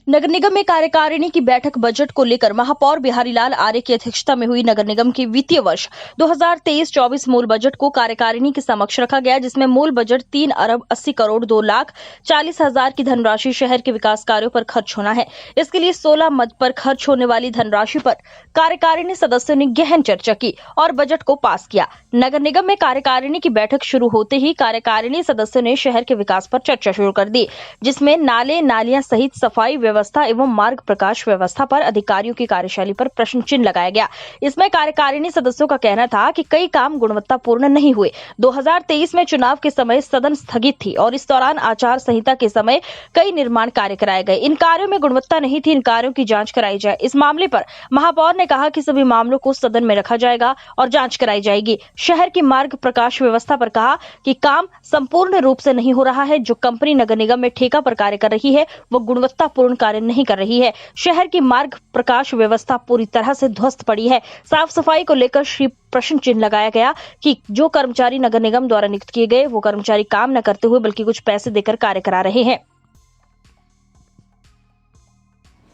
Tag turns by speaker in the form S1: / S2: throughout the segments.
S1: नगर निगम में कार्यकारिणी की बैठक बजट को लेकर महापौर बिहारीलाल आर्य की अध्यक्षता में हुई। नगर निगम के वित्तीय वर्ष 2023-24 मूल बजट को कार्यकारिणी के समक्ष रखा गया, जिसमें मूल बजट 3 अरब 80 करोड़ 2 लाख 40 हजार की धनराशि शहर के विकास कार्यों पर खर्च होना है। इसके लिए 16 मद पर खर्च होने वाली धनराशि पर कार्यकारिणी सदस्यों ने गहन चर्चा की और बजट को पास किया। नगर निगम में कार्यकारिणी की बैठक शुरू होते ही कार्यकारिणी सदस्यों ने शहर के विकास पर चर्चा शुरू कर दी, जिसमें नाले नालियां सहित सफाई व्यवस्था एवं मार्ग प्रकाश व्यवस्था पर अधिकारियों की कार्यशैली पर प्रश्न चिन्ह लगाया गया। इसमें कार्यकारिणी सदस्यों का कहना था कि कई काम गुणवत्तापूर्ण नहीं हुए। 2023 में चुनाव के समय सदन स्थगित थी और इस दौरान आचार संहिता के समय कई निर्माण कार्य कराए गए। इन कार्यों में गुणवत्ता नहीं थी, इन कार्यों की जांच कराई जाए। इस मामले पर महापौर ने कहा कि सभी मामलों को सदन में रखा जाएगा और जांच कराई जाएगी। शहर की मार्ग प्रकाश व्यवस्था पर कहा कि काम संपूर्ण रूप से नहीं हो रहा है। जो कंपनी नगर निगम में ठेका पर कार्य कर रही है वो गुणवत्तापूर्ण कार्य नहीं कर रही है। शहर की मार्ग प्रकाश व्यवस्था पूरी तरह से ध्वस्त पड़ी है। साफ सफाई को लेकर श्री प्रश्न चिन्ह लगाया गया कि जो कर्मचारी नगर निगम द्वारा नियुक्त किए गए वो कर्मचारी काम न करते हुए बल्कि कुछ पैसे देकर कार्य करा रहे हैं।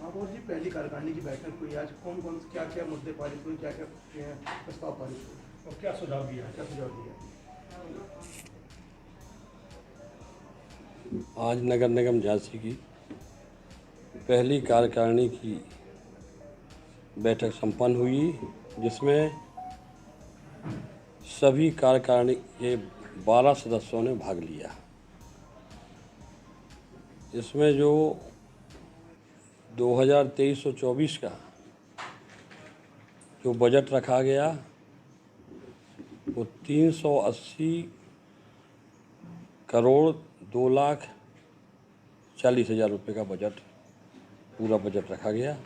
S2: महापौर जी, पहली कार्यकारिणी की बैठक हुई आज, कौन कौन क्या क्या मुद्दे पारित हुए, क्या क्या प्रस्ताव पारित हुए और क्या सुझाव दिया?
S3: आज नगर निगम झांसी की पहली कार्यकारिणी की बैठक संपन्न हुई, जिसमें सभी कार्यकारिणी के 12 सदस्यों ने भाग लिया। इसमें जो 2023-24 का जो बजट रखा गया वो 380 करोड़ 2 लाख 40 हजार रुपये का बजट, पूरा बजट रखा गया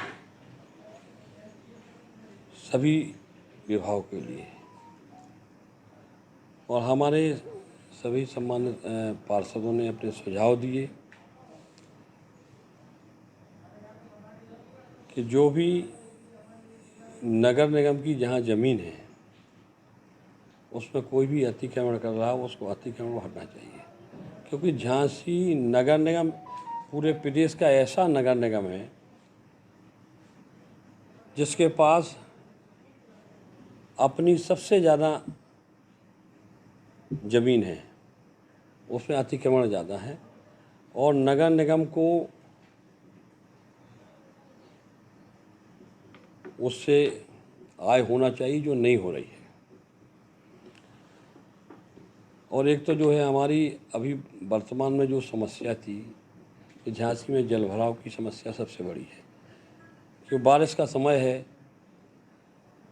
S3: सभी विभागों के लिए। और हमारे सभी सम्मानित पार्षदों ने अपने सुझाव दिए कि जो भी नगर निगम की जहाँ ज़मीन है उसमें कोई भी अतिक्रमण कर रहा है उसको अतिक्रमण हटना चाहिए, क्योंकि झांसी नगर निगम पूरे प्रदेश का ऐसा नगर निगम है जिसके पास अपनी सबसे ज़्यादा ज़मीन है, उसमें अतिक्रमण ज़्यादा है और नगर निगम को उससे आय होना चाहिए जो नहीं हो रही है। और एक तो जो है हमारी अभी वर्तमान में जो समस्या थी कि झांसी में जल भराव की समस्या सबसे बड़ी है, क्योंकि बारिश का समय है।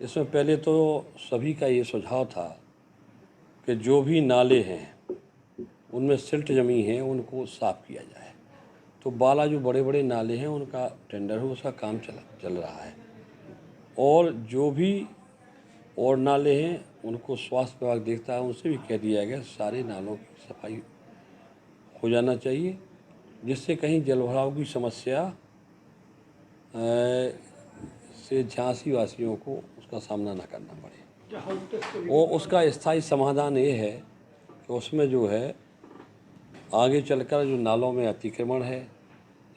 S3: इसमें पहले तो सभी का ये सुझाव था कि जो भी नाले हैं उनमें सिल्ट जमी है उनको साफ़ किया जाए। तो 12 जो बड़े बड़े नाले हैं उनका टेंडर है, उसका काम चल रहा है। और जो भी और नाले हैं उनको स्वास्थ्य विभाग देखता है, उनसे भी कह दिया गया सारे नालों की सफाई हो जाना चाहिए, जिससे कहीं जलभराव की समस्या से झांसी वासियों को उसका सामना न करना पड़े। और उसका स्थायी समाधान ये है कि उसमें जो है आगे चलकर जो नालों में अतिक्रमण है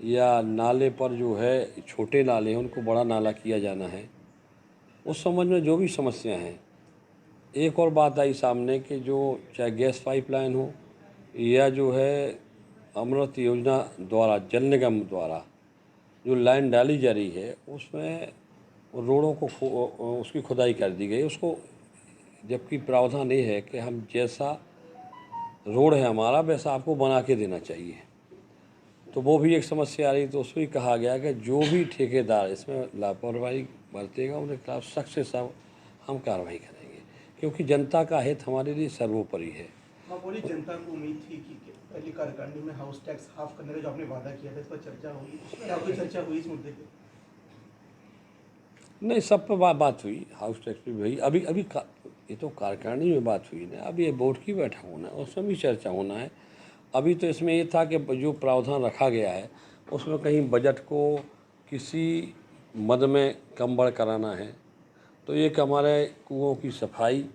S3: या नाले पर जो है छोटे नाले हैं उनको बड़ा नाला किया जाना है। उस संबंध में जो भी समस्या हैं, एक और बात आई सामने कि जो चाहे गैस पाइपलाइन हो या जो है अमृत योजना द्वारा जल निगम द्वारा जो लाइन डाली जा रही है उसमें रोडों को उसकी खुदाई कर दी गई, उसको जबकि प्रावधान ये है कि हम जैसा रोड है हमारा वैसा आपको बना के देना चाहिए। तो वो भी एक समस्या आ रही, तो उसमें कहा गया कि जो भी ठेकेदार इसमें लापरवाही बरतेगा उनके खिलाफ सख्त से सख्त हम कार्रवाई करेंगे, क्योंकि जनता का हित हमारे लिए सर्वोपरि है।
S2: पूरी जनता को उम्मीद थी कि पहली कार्यकारिणी में हाउस टैक्स हाफ करने का जो आपने वादा किया था, इस पर चर्चा होगी, क्या कोई चर्चा हुई इस मुद्दे पे?
S3: नहीं, सब पे बात हुई, हाउस टैक्स भी हुई। अभी ये तो कार्यकारिणी में बात हुई ना, अभी ये बोर्ड की बैठक होना है, उसमें भी चर्चा होना है। अभी तो इसमें ये था कि जो प्रावधान रखा गया है उसमें कहीं बजट को किसी मद में कम बढ़ कराना है, तो एक हमारे कुओं की सफाई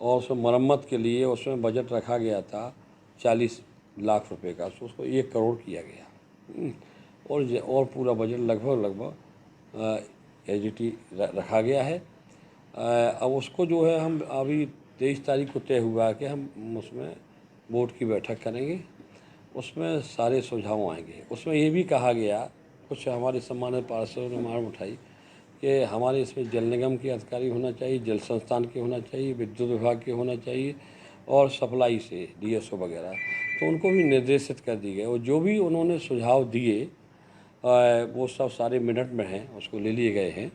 S3: और उसमें मरम्मत के लिए उसमें बजट रखा गया था 40 लाख रुपए का, तो उसको 1 करोड़ किया गया। और पूरा बजट लगभग एजिटी रखा गया है। अब उसको जो है हम अभी 23 तारीख को तय हुआ कि हम उसमें बोर्ड की बैठक करेंगे, उसमें सारे सुझाव आएंगे। उसमें ये भी कहा गया, कुछ हमारे सम्मानित पार्षदों ने मांग उठाई कि हमारे इसमें जल निगम के अधिकारी होना चाहिए, जल संस्थान के होना चाहिए, विद्युत विभाग के होना चाहिए और सप्लाई से DSO वगैरह, तो उनको भी निर्देशित कर दी गए। और जो भी उन्होंने सुझाव दिए वो सब सारे मिनट में हैं, उसको ले लिए गए हैं,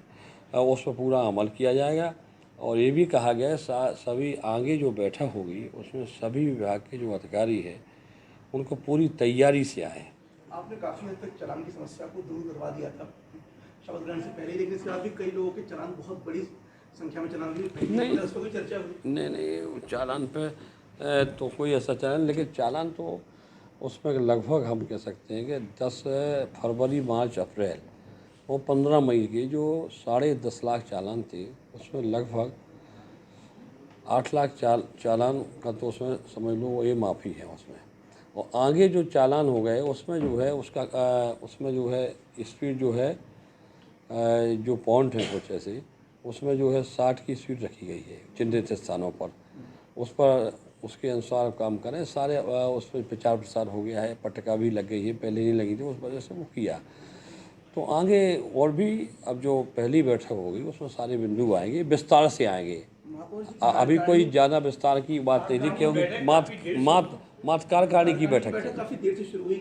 S3: उस पर पूरा अमल किया जाएगा। और ये भी कहा गया है सभी आगे जो बैठक होगी उसमें सभी विभाग के जो अधिकारी हैं उनको पूरी तैयारी से आए।
S2: आपने काफ़ी हद तक चालान की समस्या को दूर करवा दिया था शपथ ग्रहण से पहले, लेकिन इसके बाद भी कई लोगों के चालान, बहुत बड़ी संख्या में चालान भी
S3: नहीं,
S2: उस पर भी चर्चा हुई।
S3: नहीं चालान पे तो कोई ऐसा चालान, लेकिन चालान तो उसमें लगभग हम कह सकते हैं कि 10 फरवरी, मार्च, अप्रैल और 15 मई के जो 10.5 लाख चालान थे उसमें लगभग 8 लाख चालान का तो उसमें समझ लो ये माफ़ी है उसमें। और आगे जो चालान हो गए उसमें जो है उसमें जो है स्पीड जो है जो पॉइंट है कुछ ऐसे, उसमें जो है 60 की स्पीड रखी गई है चिन्हित स्थानों पर। उस पर उसके अनुसार काम करें सारे। उस पर प्रचार प्रसार हो गया है, पटका भी लग गई है, पहले नहीं लगी थी, उस वजह से वो किया। तो आगे और भी अब जो पहली बैठक होगी उसमें सारे बिंदु आएंगे, विस्तार से आएंगे। अभी कोई ज़्यादा विस्तार की बात नहीं थी क्योंकि मात्र कार्यकारिणी की बैठक थी।
S2: काफ़ी देर से शुरू हुई।